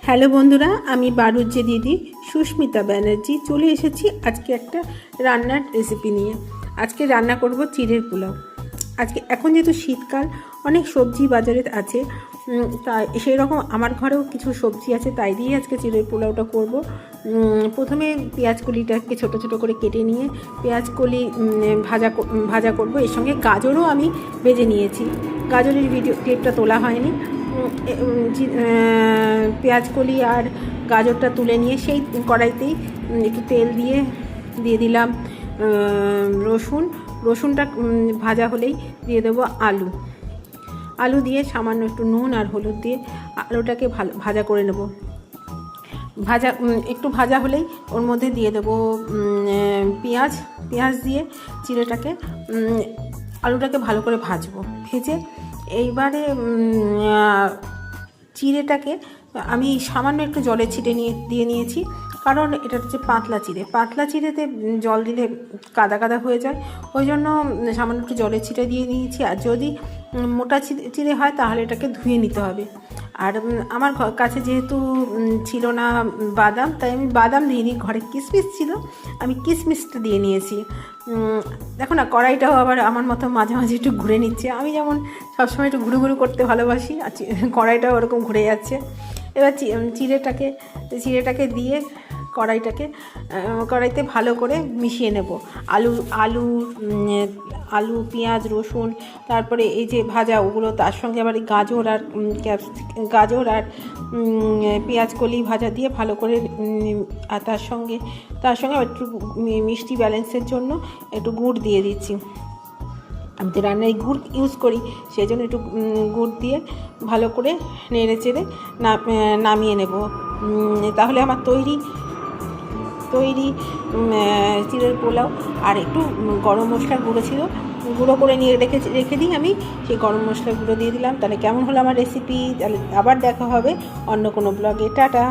Hello বন্ধুরা, আমি বারুজ্জে দিদি সুস্মিতা ব্যানার্জি চলে এসেছি আজকে একটা রান্নার রেসিপি নিয়ে। আজকে রান্না করব চিড়ের পোলাও। এখন যেহেতু শীতকাল, অনেক সবজি বাজারে আছে, তাই সেই রকম আমার ঘরেও কিছু সবজি আছে, তাই দিয়ে আজকে চিড়ের পোলাওটা করব। প্রথমে পেঁয়াজ কলিটাকে ছোটো ছোটো করে কেটে নিয়ে পেঁয়াজ কলি ভাজা করব। এর সঙ্গে গাজরও আমি ভেজে নিয়েছি, গাজরের ক্লিপটা তোলা হয়নি। পেঁয়াজ কলি আর গাজরটা তুলে নিয়ে সেই কড়াইতেই একটু তেল দিয়ে দিলাম রসুনটা ভাজা হলেই দিয়ে দেবো আলু দিয়ে সামান্য একটু নুন আর হলুদ দিয়ে আলুটাকে ভাজা করে নেব। একটু ভাজা হলেই ওর মধ্যে দিয়ে দেবো পেঁয়াজ দিয়ে চিড়েটাকে আলুটাকে ভালো করে ভেজে এইবারে চিড়েটাকে আমি সামান্য একটু জলের ছিটে দিয়ে নিয়েছি, কারণ এটা হচ্ছে পাতলা চিড়েতে জল দিলে কাদা কাদা হয়ে যায়, ওই জন্য সামান্য একটু জলের ছিটে দিয়ে নিয়েছি। আর যদি মোটা চিড়ে হয় তাহলে এটাকে ধুয়ে নিতে হবে। আর আমার কাছে যেহেতু ছিল না বাদাম, তাই আমি বাদাম দিইনি, ঘরে কিশমিশ ছিল, আমি কিশমিশটা দিয়ে নিয়েছি। দেখো না, কড়াইটাও আবার আমার মতো মাঝে মাঝে একটু ঘুরে নিচ্ছে। আমি যেমন সবসময় একটু ঘুরু করতে ভালোবাসি, আর কড়াইটাও ওরকম ঘুরে যাচ্ছে। এবার চিড়েটাকে দিয়ে কড়াইতে ভালো করে মিশিয়ে নেব। আলু পেঁয়াজ রসুন, তারপরে এই যে ভাজা ওগুলো, তার সঙ্গে আবার গাজর আর পেঁয়াজ কলি ভাজা দিয়ে ভালো করে, আর তার সঙ্গে একটু মিষ্টি ব্যালেন্সের জন্য একটু গুড় দিয়ে দিচ্ছি। আমি তো রান্নায় গুড় ইউজ করি, সেই জন্য একটু গুড় দিয়ে ভালো করে নেড়ে চেড়ে নামিয়ে নেব। তাহলে আমার তৈরি চিড়ের পোলাও। আর একটু গরম মশলার গুঁড়ো করে নিয়ে রেখে দিই আমি, সেই গরম মশলার গুঁড়ো দিয়ে দিলাম। তাহলে কেমন হলো আমার রেসিপি? তাহলে আবার দেখা হবে অন্য কোনো ব্লগে। টাটা।